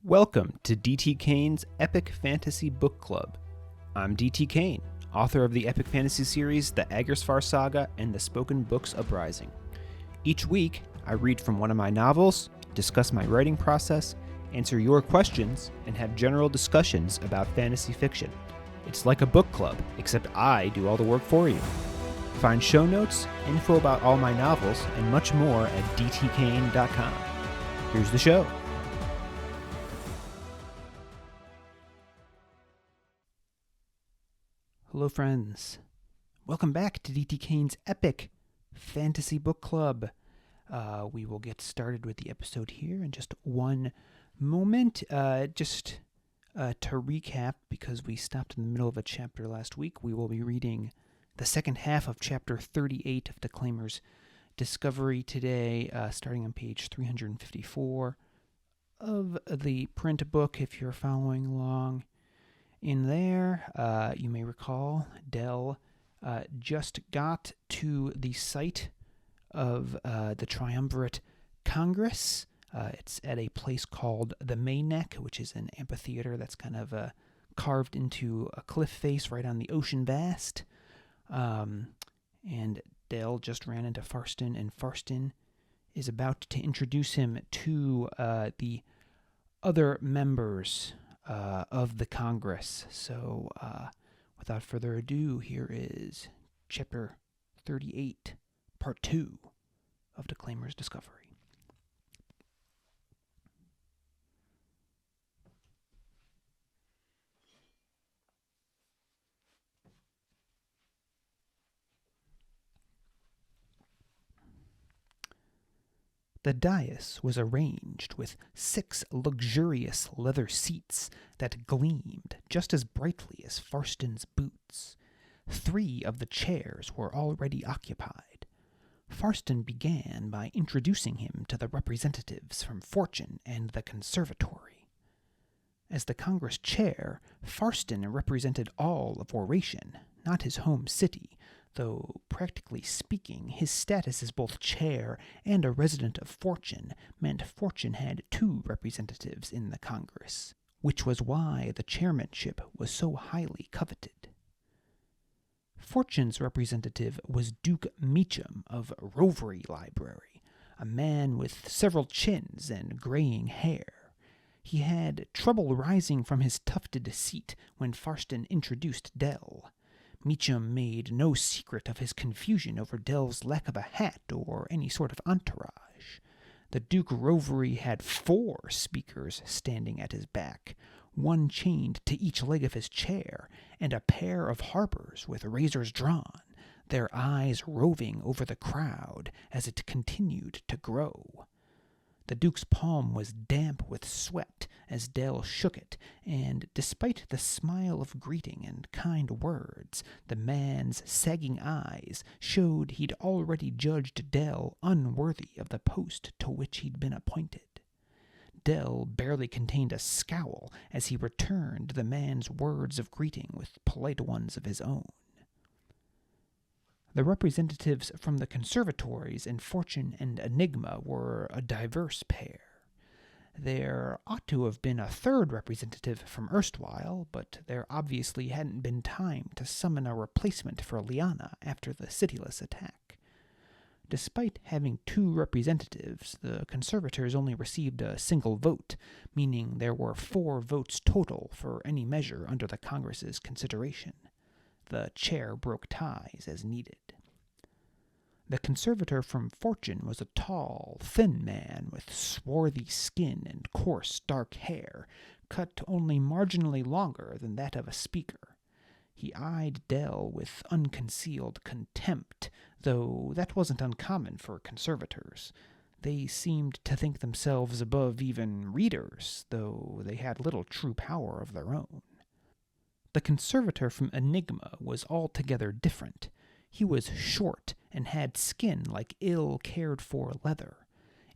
Welcome to DT Kane's Epic Fantasy Book Club. I'm DT Kane, author of the epic fantasy series The Acktus Saga and the spoken books Uprising. Each week, I read from one of my novels, discuss my writing process, answer your questions, and have general discussions about fantasy fiction. It's like a book club, except I do all the work for you. Find show notes, info about all my novels, and much more at dtkane.com. Here's the show. Hello, friends. Welcome back to DT Kane's Epic Fantasy Book Club. We will get started with the episode here in just one moment. To recap, because we stopped in the middle of a chapter last week, we will be reading the second half of Chapter 38 of Declaimer's Discovery today, starting on page 354 of the print book, if you're following along. In there, you may recall, Del just got to the site of the Triumvirate Congress. It's at a place called the May Neck, which is an amphitheater that's kind of carved into a cliff face right on the ocean vast. And Del just ran into Farston, and Farston is about to introduce him to the other members of the Congress. So, without further ado, here is Chapter 38, Part 2 of Declaimer's Discovery. The dais was arranged with 6 luxurious leather seats that gleamed just as brightly as Farston's boots. 3 of the chairs were already occupied. Farston began by introducing him to the representatives from Fortune and the Conservatory. As the Congress chair, Farston represented all of Oration, not his home city, though, practically speaking, his status as both chair and a resident of Fortune meant Fortune had 2 representatives in the Congress, which was why the chairmanship was so highly coveted. Fortune's representative was Duke Meacham of Rovery Library, a man with several chins and graying hair. He had trouble rising from his tufted seat when Farston introduced Del. Meacham made no secret of his confusion over Del's lack of a hat or any sort of entourage. The Duke Rovery had 4 speakers standing at his back, 1 chained to each leg of his chair, and a pair of harpers with razors drawn, their eyes roving over the crowd as it continued to grow. The Duke's palm was damp with sweat as Del shook it, and despite the smile of greeting and kind words, the man's sagging eyes showed he'd already judged Del unworthy of the post to which he'd been appointed. Del barely contained a scowl as he returned the man's words of greeting with polite ones of his own. The representatives from the conservatories in Fortune and Enigma were a diverse pair. There ought to have been a 3rd representative from erstwhile, but there obviously hadn't been time to summon a replacement for Leamina after the Cityless attack. Despite having 2 representatives, the conservators only received a single vote, meaning there were 4 votes total for any measure under the Congress's consideration. The chair broke ties as needed. The conservator from Fortune was a tall, thin man with swarthy skin and coarse, dark hair, cut only marginally longer than that of a speaker. He eyed Del with unconcealed contempt, though that wasn't uncommon for conservators. They seemed to think themselves above even readers, though they had little true power of their own. The conservator from Enigma was altogether different. He was short and had skin like ill-cared-for leather.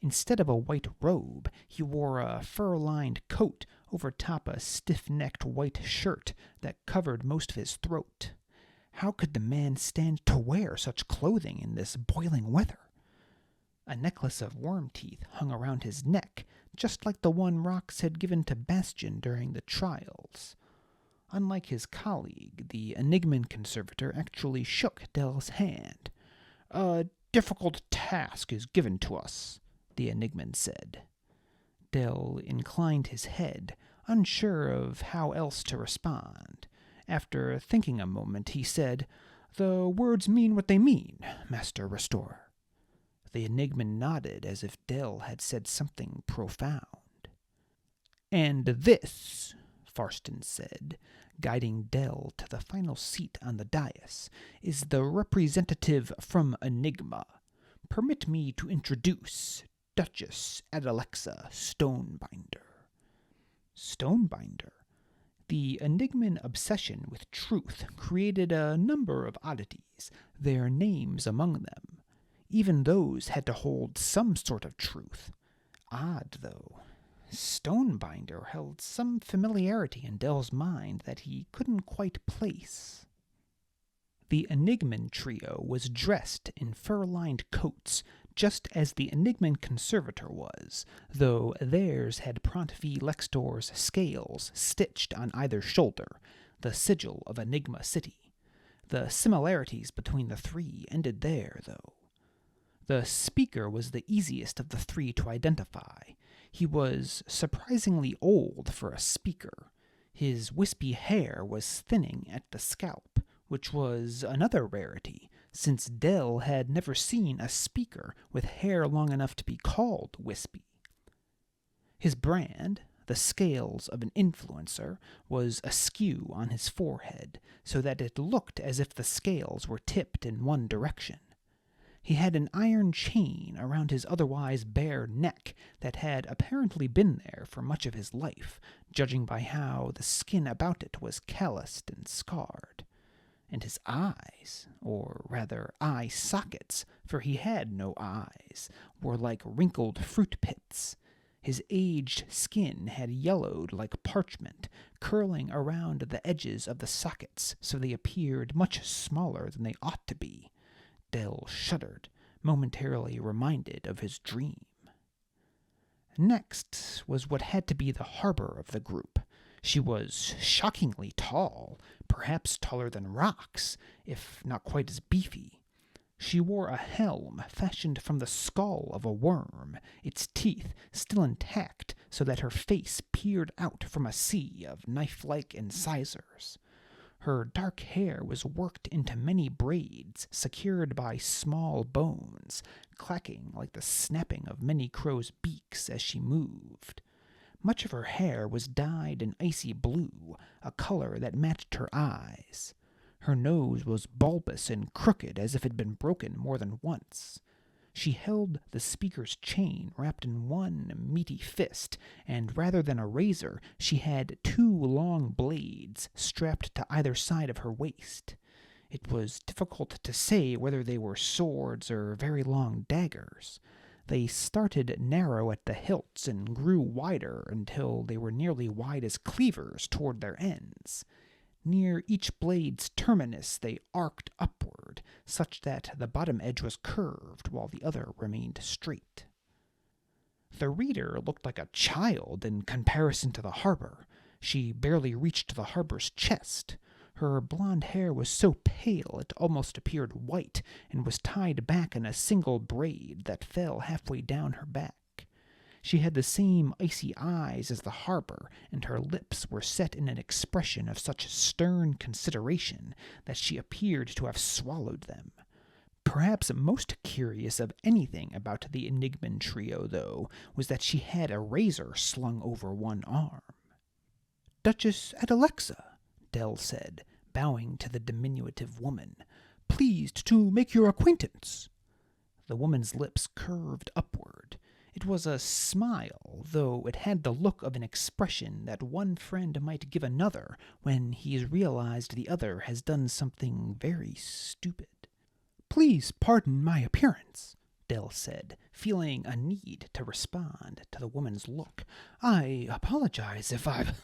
Instead of a white robe, he wore a fur-lined coat over top a stiff-necked white shirt that covered most of his throat. How could the man stand to wear such clothing in this boiling weather? A necklace of worm teeth hung around his neck, just like the one Rox had given to Bastion during the trials. Unlike his colleague, the Enigman conservator actually shook Del's hand. "A difficult task is given to us," the Enigman said. Del inclined his head, unsure of how else to respond. After thinking a moment, he said, "The words mean what they mean, Master Restorer." The Enigman nodded as if Del had said something profound. "And this," Farston said, guiding Del to the final seat on the dais, "is the representative from Enigma. Permit me to introduce Duchess Adalexa Stonebinder." Stonebinder? The Enigman obsession with truth created a number of oddities, their names among them. Even those had to hold some sort of truth. Odd, though. Stonebinder held some familiarity in Del's mind that he couldn't quite place. The Enigman trio was dressed in fur-lined coats, just as the Enigman conservator was, though theirs had Pront V. Lextor's scales stitched on either shoulder, the sigil of Enigma City. The similarities between the three ended there, though. The speaker was the easiest of the three to identify. He was surprisingly old for a speaker. His wispy hair was thinning at the scalp, which was another rarity, since Del had never seen a speaker with hair long enough to be called wispy. His brand, the scales of an influencer, was askew on his forehead, so that it looked as if the scales were tipped in one direction. He had an iron chain around his otherwise bare neck that had apparently been there for much of his life, judging by how the skin about it was calloused and scarred. And his eyes, or rather eye sockets, for he had no eyes, were like wrinkled fruit pits. His aged skin had yellowed like parchment, curling around the edges of the sockets so they appeared much smaller than they ought to be. Del shuddered, momentarily reminded of his dream. Next was what had to be the harbor of the group. She was shockingly tall, perhaps taller than Rox, if not quite as beefy. She wore a helm fashioned from the skull of a worm, its teeth still intact so that her face peered out from a sea of knife-like incisors. Her dark hair was worked into many braids, secured by small bones, clacking like the snapping of many crows' beaks as she moved. Much of her hair was dyed an icy blue, a color that matched her eyes. Her nose was bulbous and crooked as if it had been broken more than once. She held the speaker's chain wrapped in one meaty fist, and rather than a razor, she had two long blades strapped to either side of her waist. It was difficult to say whether they were swords or very long daggers. They started narrow at the hilts and grew wider until they were nearly wide as cleavers toward their ends. Near each blade's terminus they arced upward, such that the bottom edge was curved while the other remained straight. The reader looked like a child in comparison to the harbor. She barely reached the harbor's chest. Her blonde hair was so pale it almost appeared white, and was tied back in a single braid that fell halfway down her back. She had the same icy eyes as the harbor, and her lips were set in an expression of such stern consideration that she appeared to have swallowed them. Perhaps most curious of anything about the Enigman trio, though, was that she had a razor slung over one arm. "Duchess Adalexa," Del said, bowing to the diminutive woman. "Pleased to make your acquaintance." The woman's lips curved upward. It was a smile, though it had the look of an expression that one friend might give another when he has realized the other has done something very stupid. "Please pardon my appearance," Del said, feeling a need to respond to the woman's look. "I apologize if I've—"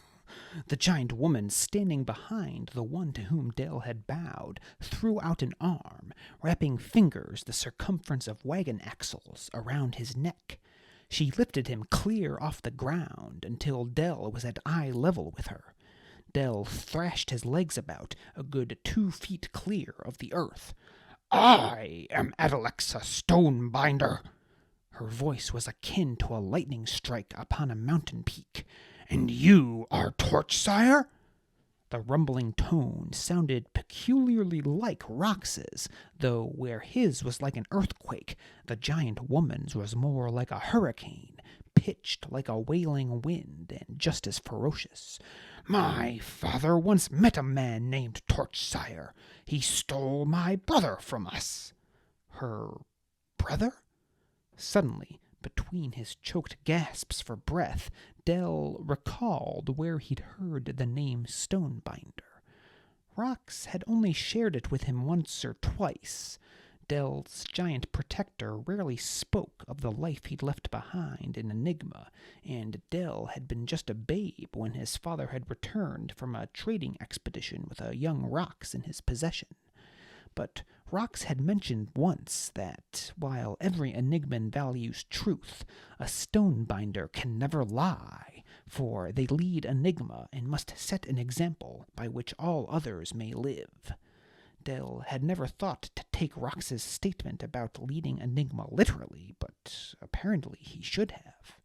The giant woman standing behind the one to whom Del had bowed threw out an arm, wrapping fingers the circumference of wagon axles around his neck. She lifted him clear off the ground until Del was at eye level with her. Del thrashed his legs about, a good 2 feet clear of the earth. "I am Adalexa Stonebinder." Her voice was akin to a lightning strike upon a mountain peak. "And you are Torchsire?" The rumbling tone sounded peculiarly like Rox's, though where his was like an earthquake, the giant woman's was more like a hurricane, pitched like a wailing wind and just as ferocious. "My father once met a man named Torchsire. He stole my brother from us." Her brother? Suddenly, between his choked gasps for breath, Del recalled where he'd heard the name Stonebinder. Rox had only shared it with him once or twice. Del's giant protector rarely spoke of the life he'd left behind in Enigma, and Del had been just a babe when his father had returned from a trading expedition with a young Rox in his possession. But Rox had mentioned once that, while every Enigman values truth, a Stonebinder can never lie, for they lead Enigma and must set an example by which all others may live. Del had never thought to take Rox's statement about leading Enigma literally, but apparently he should have.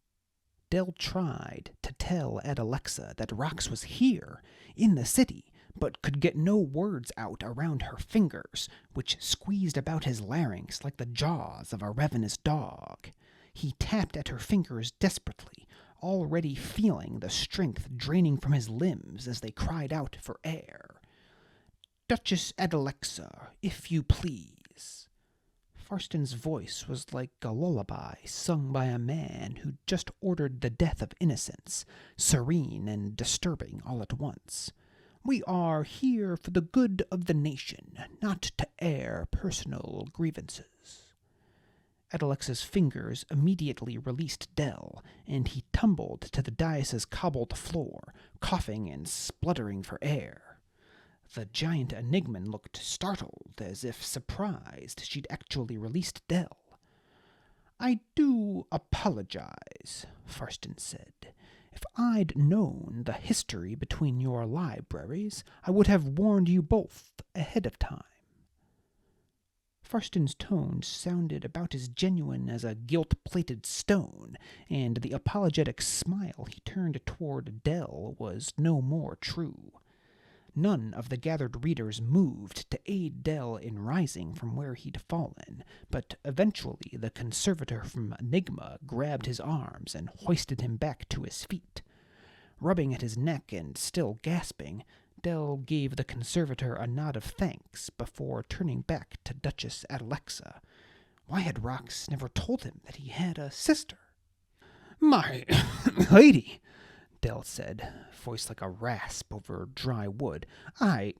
Del tried to tell Adalexa that Rox was here, in the city, but could get no words out around her fingers, which squeezed about his larynx like the jaws of a ravenous dog. He tapped at her fingers desperately, already feeling the strength draining from his limbs as they cried out for air. "Duchess Adalexa, if you please." Farston's voice was like a lullaby sung by a man who'd just ordered the death of innocence, serene and disturbing all at once. "We are here for the good of the nation, not to air personal grievances." Adalexa's fingers immediately released Del, and he tumbled to the dais' cobbled floor, coughing and spluttering for air. The giant Enigman looked startled, as if surprised she'd actually released Del. "I do apologize," Farston said. "If I'd known the history between your libraries, I would have warned you both ahead of time." Farston's tone sounded about as genuine as a gilt-plated stone, and the apologetic smile he turned toward Del was no more true. None of the gathered readers moved to aid Del in rising from where he'd fallen, but eventually the conservator from Enigma grabbed his arms and hoisted him back to his feet. Rubbing at his neck and still gasping, Del gave the conservator a nod of thanks before turning back to Duchess Adalexa. Why had Rox never told him that he had a sister? "My lady," Del said, voice like a rasp over dry wood, "I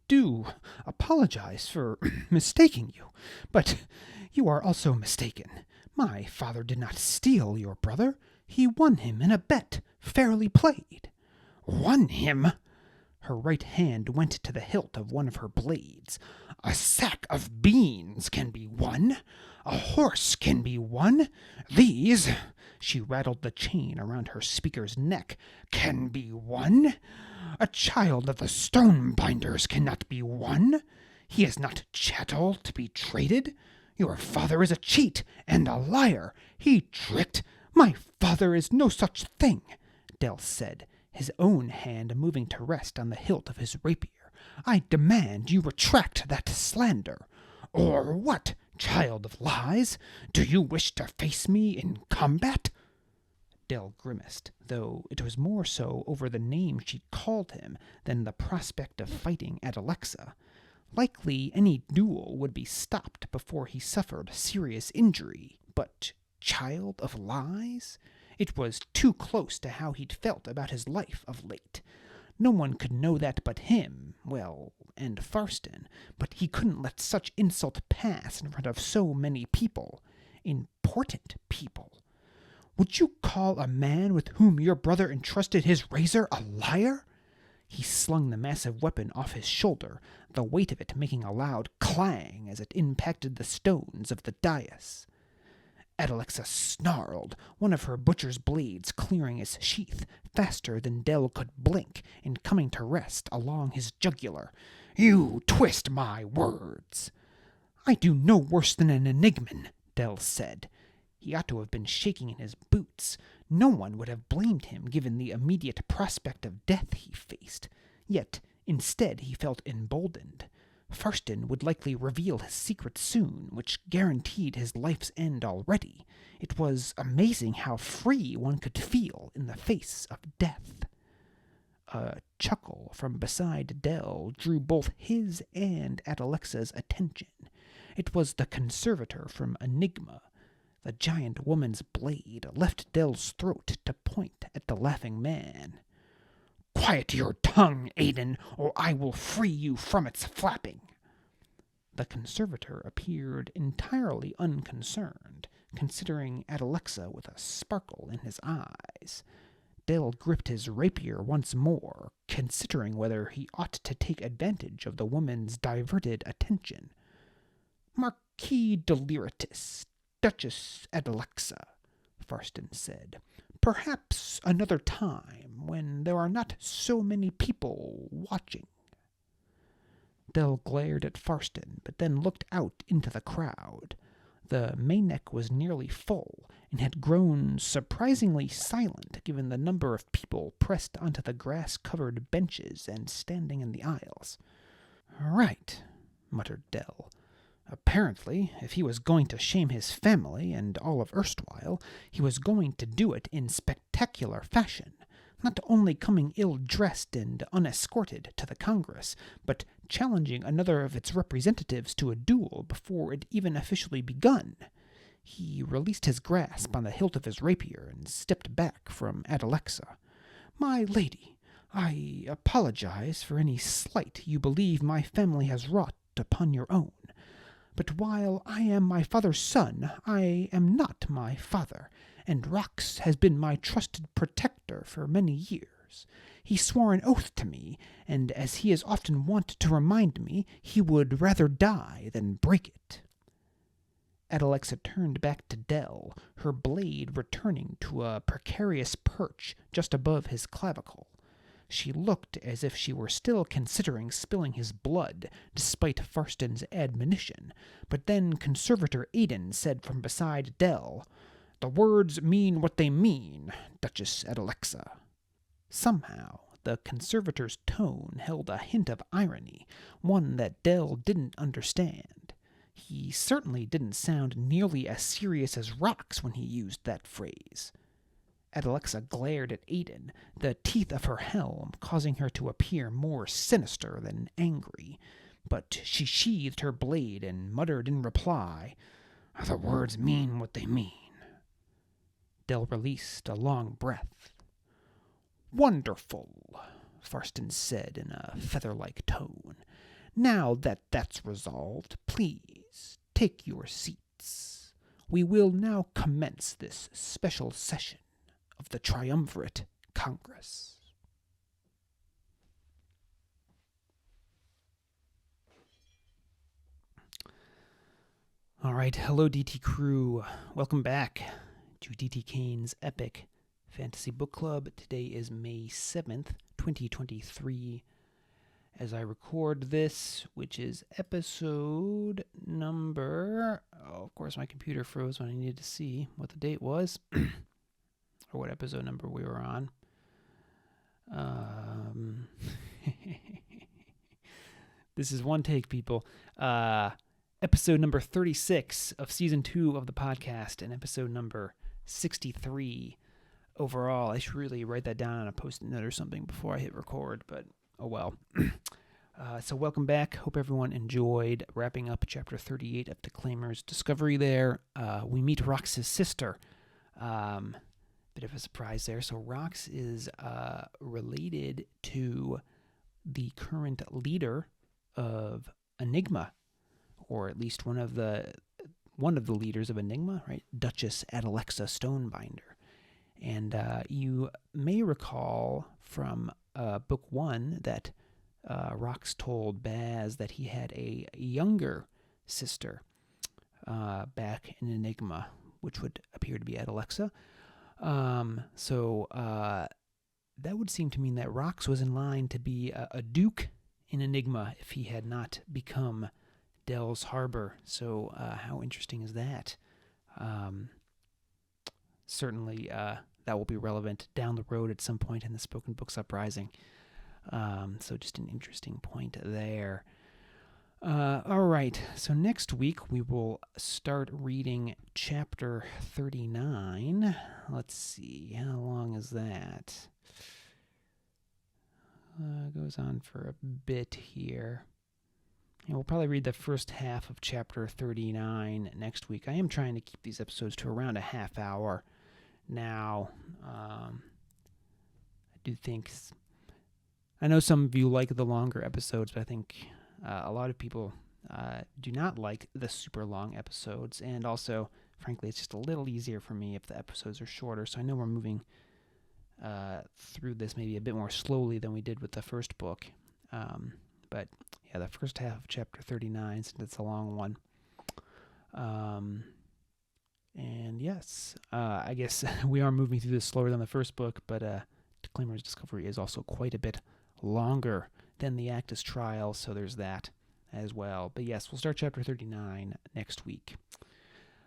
do apologize for mistaking you, but you are also mistaken. My father did not steal your brother. He won him in a bet, fairly played." "Won him?" Her right hand went to the hilt of one of her blades. "A sack of beans can be won. A horse can be won. These," she rattled the chain around her speaker's neck, "can be won. A child of the Stonebinders cannot be won. He is not chattel to be traded. Your father is a cheat and a liar. He tricked. My father is no such thing," Del said, his own hand moving to rest on the hilt of his rapier. "I demand you retract that slander. Or what, child of lies? Do you wish to face me in combat?" Del grimaced, though it was more so over the name she'd called him than the prospect of fighting Adalexa. Likely any duel would be stopped before he suffered serious injury, but child of lies? It was too close to how he'd felt about his life of late. No one could know that but him, well, and Farston, but he couldn't let such insult pass in front of so many people. Important people. "Would you call a man with whom your brother entrusted his razor a liar?" He slung the massive weapon off his shoulder, the weight of it making a loud clang as it impacted the stones of the dais. Adelexa snarled, one of her butcher's blades clearing its sheath faster than Del could blink and coming to rest along his jugular. "You twist my words." "I do no worse than an enigman," Del said. He ought to have been shaking in his boots. No one would have blamed him given the immediate prospect of death he faced. Yet, instead, he felt emboldened. Farston would likely reveal his secret soon, which guaranteed his life's end already. It was amazing how free one could feel in the face of death. A chuckle from beside Del drew both his and Adelexa's attention. It was the conservator from Enigma. The giant woman's blade left Del's throat to point at the laughing man. "Quiet your tongue, Aiden, or I will free you from its flapping." The conservator appeared entirely unconcerned, considering Adelexa with a sparkle in his eyes. Del gripped his rapier once more, considering whether he ought to take advantage of the woman's diverted attention. "Marquis Deliritous, Duchess Adelexa," Farston said. "Perhaps another time, when there are not so many people watching." Del glared at Farston, but then looked out into the crowd. The Mayneck was nearly full, and had grown surprisingly silent given the number of people pressed onto the grass-covered benches and standing in the aisles. "Right," muttered Del. Apparently, if he was going to shame his family and all of Erstwhile, he was going to do it in spectacular fashion, not only coming ill-dressed and unescorted to the Congress, but challenging another of its representatives to a duel before it even officially begun. He released his grasp on the hilt of his rapier and stepped back from Adelexa. "My lady, I apologize for any slight you believe my family has wrought upon your own. But while I am my father's son, I am not my father, and Rox has been my trusted protector for many years. He swore an oath to me, and as he is often wont to remind me, he would rather die than break it." Adelexa turned back to Del, her blade returning to a precarious perch just above his clavicle. She looked as if she were still considering spilling his blood, despite Farston's admonition, but then Conservator Aiden said from beside Del, "The words mean what they mean, Duchess Adelexa." Somehow, the conservator's tone held a hint of irony, one that Del didn't understand. He certainly didn't sound nearly as serious as Rox when he used that phrase. Adelexa glared at Aiden, the teeth of her helm causing her to appear more sinister than angry. But she sheathed her blade and muttered in reply, "The words mean what they mean." Del released a long breath. "Wonderful," Farston said in a feather-like tone. "Now that that's resolved, please take your seats. We will now commence this special session of the Triumvirate Congress." All right, hello DT crew. Welcome back to DT Kane's Epic Fantasy Book Club. Today is May 7th, 2023. As I record this, which is episode number... Oh, of course, my computer froze when I needed to see what the date was. Or what episode number we were on. This is one take, people. Episode number 36 of Season 2 of the podcast, and episode number 63 overall. I should really write that down on a Post-it note or something before I hit record, but oh well. So welcome back. Hope everyone enjoyed wrapping up Chapter 38 of Declaimer's Discovery there. We meet Rox's sister. Bit of a surprise there. So Rox is related to the current leader of Enigma, or at least one of the leaders of Enigma, right? Duchess Adelexa Stonebinder. And you may recall from book 1 that Rox told Baz that he had a younger sister back in Enigma which would appear to be at Alexa. That would seem to mean that Rox was in line to be a duke in Enigma if he had not become Del's Harbor. So how interesting is that? Certainly that will be relevant down the road at some point in the Spoken Books Uprising. So just an interesting point there. All right, so next week we will start reading chapter 39. Let's see, how long is that? Goes on for a bit here. And we'll probably read the first half of chapter 39 next week. I am trying to keep these episodes to around a half hour now. I do think... I know some of you like the longer episodes, but I think a lot of people do not like the super long episodes. And also, frankly, it's just a little easier for me if the episodes are shorter. So I know we're moving through this maybe a bit more slowly than we did with the first book. But yeah, the first half of chapter 39, since it's a long one. And yes, I guess we are moving through this slower than the first book, but Declaimer's Discovery is also quite a bit longer than the Acktus Trials, so there's that as well. But yes, we'll start chapter 39 next week.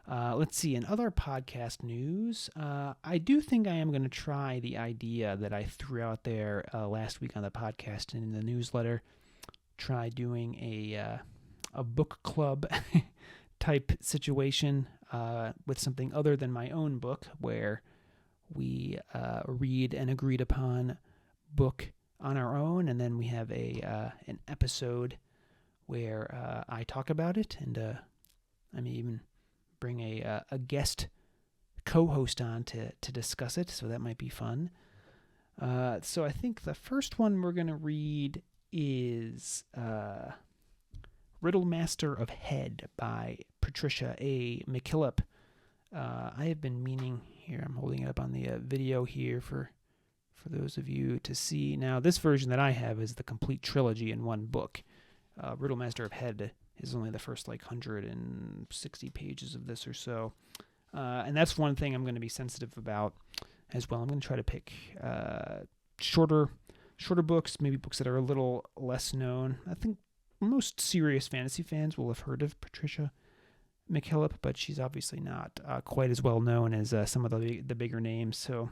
Let's see, in other podcast news, I do think I am going to try the idea that I threw out there last week on the podcast and in the newsletter. Try doing a book club type situation with something other than my own book, where we read an agreed upon book on our own, and then we have an episode where I talk about it, and I may even bring a guest co-host on to discuss it, so that might be fun. So I think the first one we're going to read is Riddlemaster of Head by Patricia A. McKillop. I have been meaning, here I'm holding it up on the video here for those of you to see. Now, this version that I have is the complete trilogy in one book. Riddlemaster of Head is only the first 160 pages of this or so. And that's one thing I'm going to be sensitive about as well. I'm going to try to pick shorter books, maybe books that are a little less known. I think most serious fantasy fans will have heard of Patricia McKillop, but she's obviously not quite as well known as some of the bigger names. So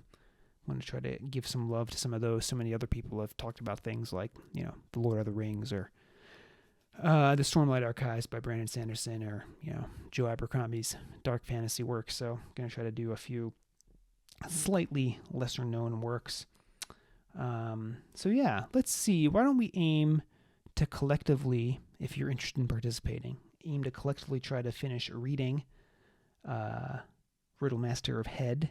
I'm going to try to give some love to some of those. So many other people have talked about things like, The Lord of the Rings, or The Stormlight Archives by Brandon Sanderson, or, Joe Abercrombie's dark fantasy work. So I'm going to try to do a few slightly lesser known works. So yeah, let's see. Why don't we aim to collectively, if you're interested in participating, try to finish reading Riddlemaster of Head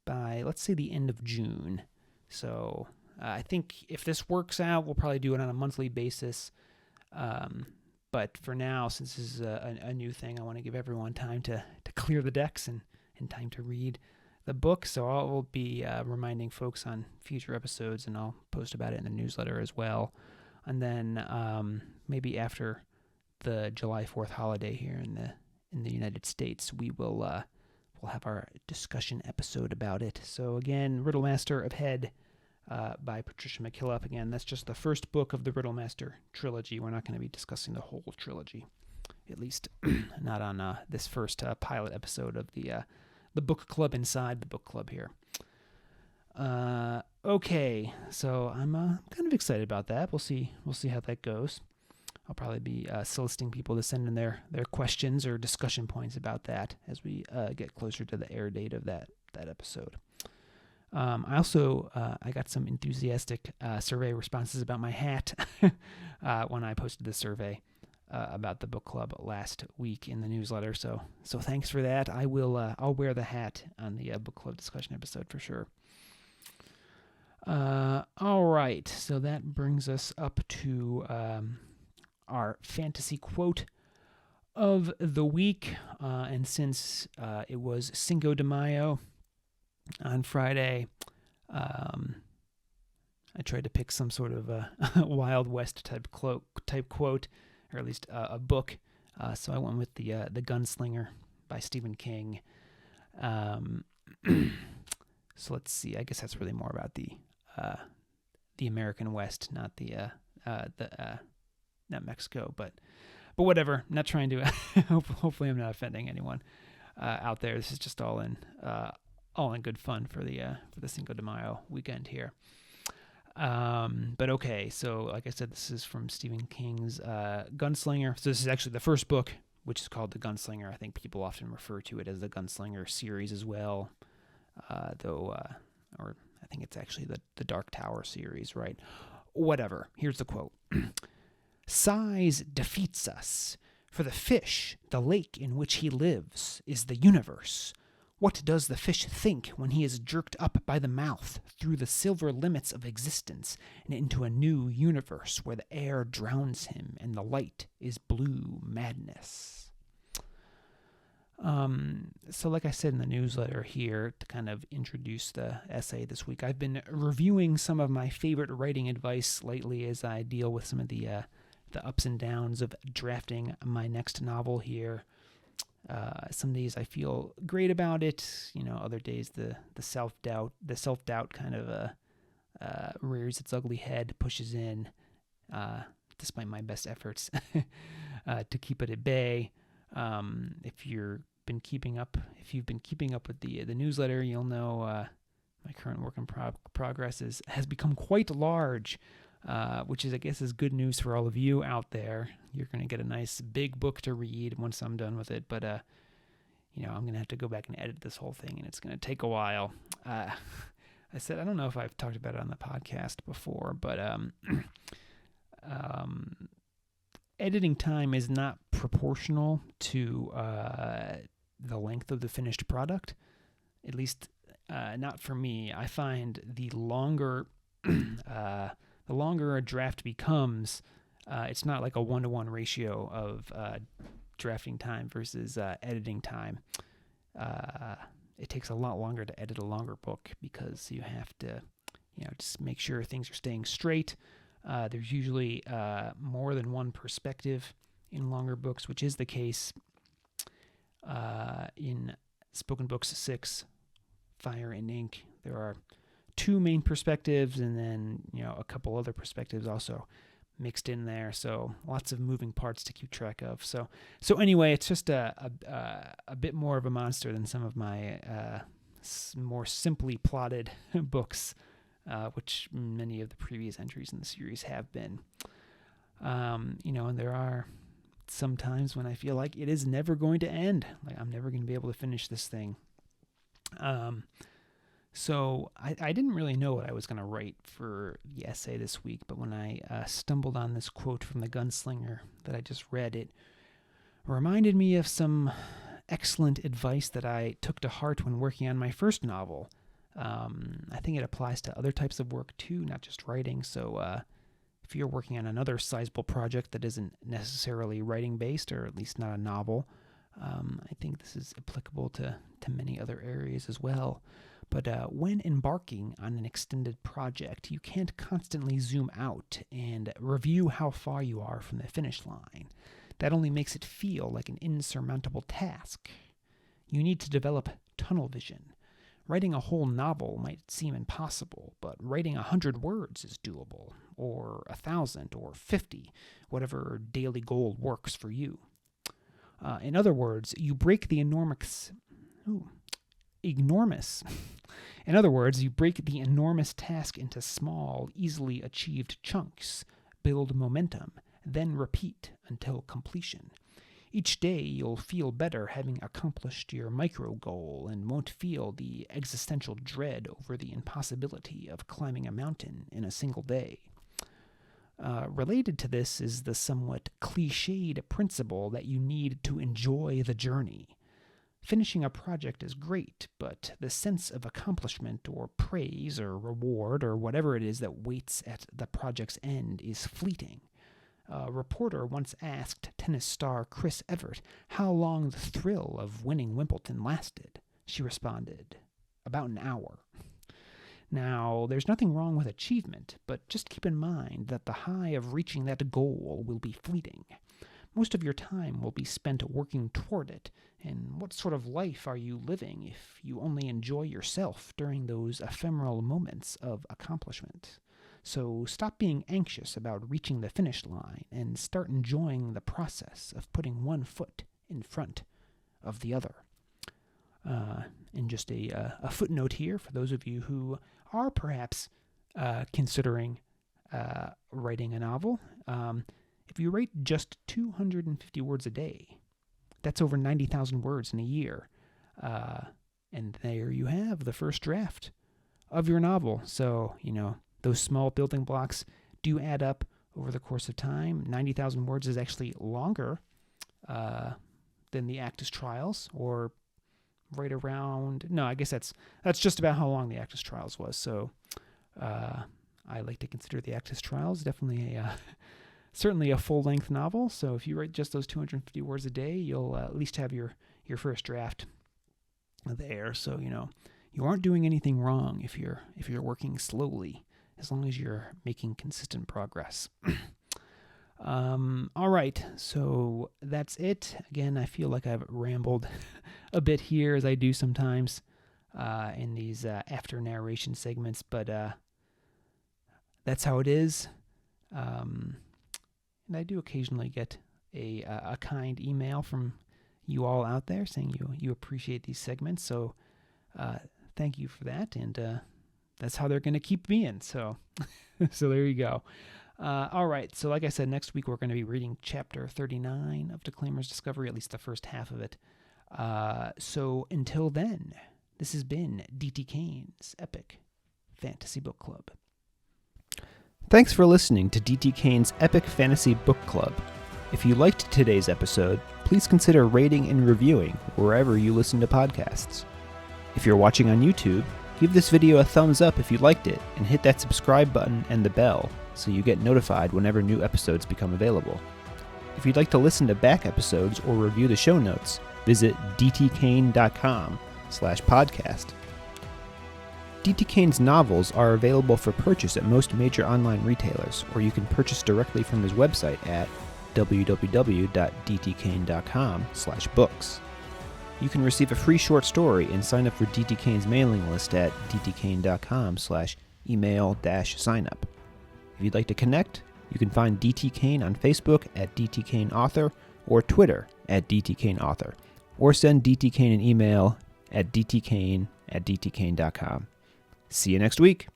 by, let's say, the end of June. So I think if this works out, we'll probably do it on a monthly basis. But for now, since this is a new thing, I want to give everyone time to clear the decks and time to read the book. So I'll be reminding folks on future episodes, and I'll post about it in the newsletter as well. And then maybe after the July 4th holiday here in the United States, we'll have our discussion episode about it. So again, Riddlemaster of Head by Patricia McKillop. Again, that's just the first book of the Riddlemaster trilogy. We're not going to be discussing the whole trilogy, at least not on this first pilot episode of the book club inside the book club here. Okay, so I'm kind of excited about that. We'll see how that goes. I'll probably be soliciting people to send in their questions or discussion points about that as we get closer to the air date of that episode. I also I got some enthusiastic survey responses about my hat when I posted the survey about the book club last week in the newsletter. So thanks for that. I'll wear the hat on the book club discussion episode for sure. All right, so that brings us up to our fantasy quote of the week. And since it was Cinco de Mayo on Friday, I tried to pick some sort of a Wild West type quote, or at least a book. So I went with the gunslinger by Stephen King. So let's see. I guess that's really more about the American West, not not Mexico, but whatever. I'm not trying to. Hopefully, I'm not offending anyone out there. This is just all in good fun for the Cinco de Mayo weekend here. But okay, so like I said, this is from Stephen King's Gunslinger. So this is actually the first book, which is called The Gunslinger. I think people often refer to it as the Gunslinger series as well, or I think it's actually the Dark Tower series, right? Whatever. Here's the quote. Size defeats us. For the fish, the lake in which he lives, is the universe. What does the fish think when he is jerked up by the mouth through the silver limits of existence and into a new universe where the air drowns him and the light is blue madness? So like I said in the newsletter here, to kind of introduce the essay this week, I've been reviewing some of my favorite writing advice lately as I deal with some of the ups and downs of drafting my next novel here. Some days I feel great about it, other days the self-doubt kind of rears its ugly head, pushes in, despite my best efforts to keep it at bay. If you've been keeping up with the newsletter, you'll know my current work in progress has become quite large, which is, I guess, is good news for all of you out there. You're going to get a nice big book to read once I'm done with it, but I'm going to have to go back and edit this whole thing, and it's going to take a while. I don't know if I've talked about it on the podcast before, but editing time is not proportional to the length of the finished product, at least not for me. I find the longer a draft becomes, it's not like a 1-to-1 ratio of drafting time versus editing time. It takes a lot longer to edit a longer book because you have to, just make sure things are staying straight. There's usually more than one perspective in longer books, which is the case in Spoken Books 6, Fire and Ink. There are 2 main perspectives and then, a couple other perspectives also mixed in there. So lots of moving parts to keep track of. So anyway, it's just a bit more of a monster than some of my more simply plotted books, which many of the previous entries in the series have been. And there are some times when I feel like it is never going to end. Like I'm never going to be able to finish this thing. So I didn't really know what I was going to write for the essay this week, but when I stumbled on this quote from the Gunslinger that I just read, it reminded me of some excellent advice that I took to heart when working on my first novel. I think it applies to other types of work too, not just writing. So if you're working on another sizable project that isn't necessarily writing-based, or at least not a novel, I think this is applicable to many other areas as well. But when embarking on an extended project, you can't constantly zoom out and review how far you are from the finish line. That only makes it feel like an insurmountable task. You need to develop tunnel vision. Writing a whole novel might seem impossible, but writing 100 words is doable, or 1,000, or 50, whatever daily goal works for you. In other words, you break the enormous task into small, easily achieved chunks, build momentum, then repeat until completion. Each day you'll feel better having accomplished your micro goal and won't feel the existential dread over the impossibility of climbing a mountain in a single day. Related to this is the somewhat cliched principle that you need to enjoy the journey. Finishing a project is great, but the sense of accomplishment or praise or reward or whatever it is that waits at the project's end is fleeting. A reporter once asked tennis star Chris Evert how long the thrill of winning Wimbledon lasted. She responded, "About an hour." Now, there's nothing wrong with achievement, but just keep in mind that the high of reaching that goal will be fleeting. most of your time will be spent working toward it. And what sort of life are you living if you only enjoy yourself during those ephemeral moments of accomplishment? So stop being anxious about reaching the finish line and start enjoying the process of putting one foot in front of the other. And just a footnote here for those of you who are perhaps considering writing a novel. If you write just 250 words a day, that's over 90,000 words in a year. And there you have the first draft of your novel. So, those small building blocks do add up over the course of time. 90,000 words is actually longer than the Acktus Trials, or right around... No, I guess that's just about how long the Acktus Trials was. So I like to consider the Acktus Trials definitely certainly a full-length novel. So if you write just those 250 words a day, you'll at least have your first draft there. So, you aren't doing anything wrong if you're working slowly, as long as you're making consistent progress. All right, so that's it. Again, I feel like I've rambled a bit here, as I do sometimes in these after narration segments, but that's how it is. And I do occasionally get a kind email from you all out there saying you appreciate these segments, so thank you for that, and that's how they're going to keep me in, so there you go. All right, so like I said, next week we're going to be reading Chapter 39 of Declaimer's Discovery, at least the first half of it. So until then, this has been D.T. Kane's Epic Fantasy Book Club. Thanks for listening to D.T. Kane's Epic Fantasy Book Club. If you liked today's episode, please consider rating and reviewing wherever you listen to podcasts. If you're watching on YouTube, give this video a thumbs up if you liked it, and hit that subscribe button and the bell so you get notified whenever new episodes become available. If you'd like to listen to back episodes or review the show notes, visit dtkane.com/podcast. D.T. Kane's novels are available for purchase at most major online retailers, or you can purchase directly from his website at www.dtkane.com/books. You can receive a free short story and sign up for D.T. Kane's mailing list at dtkane.com/email-signup. If you'd like to connect, you can find D.T. Kane on Facebook at D.T. Kane Author or Twitter at D.T. Kane Author, or send D.T. Kane an email at dtkane@dtkane.com. See you next week.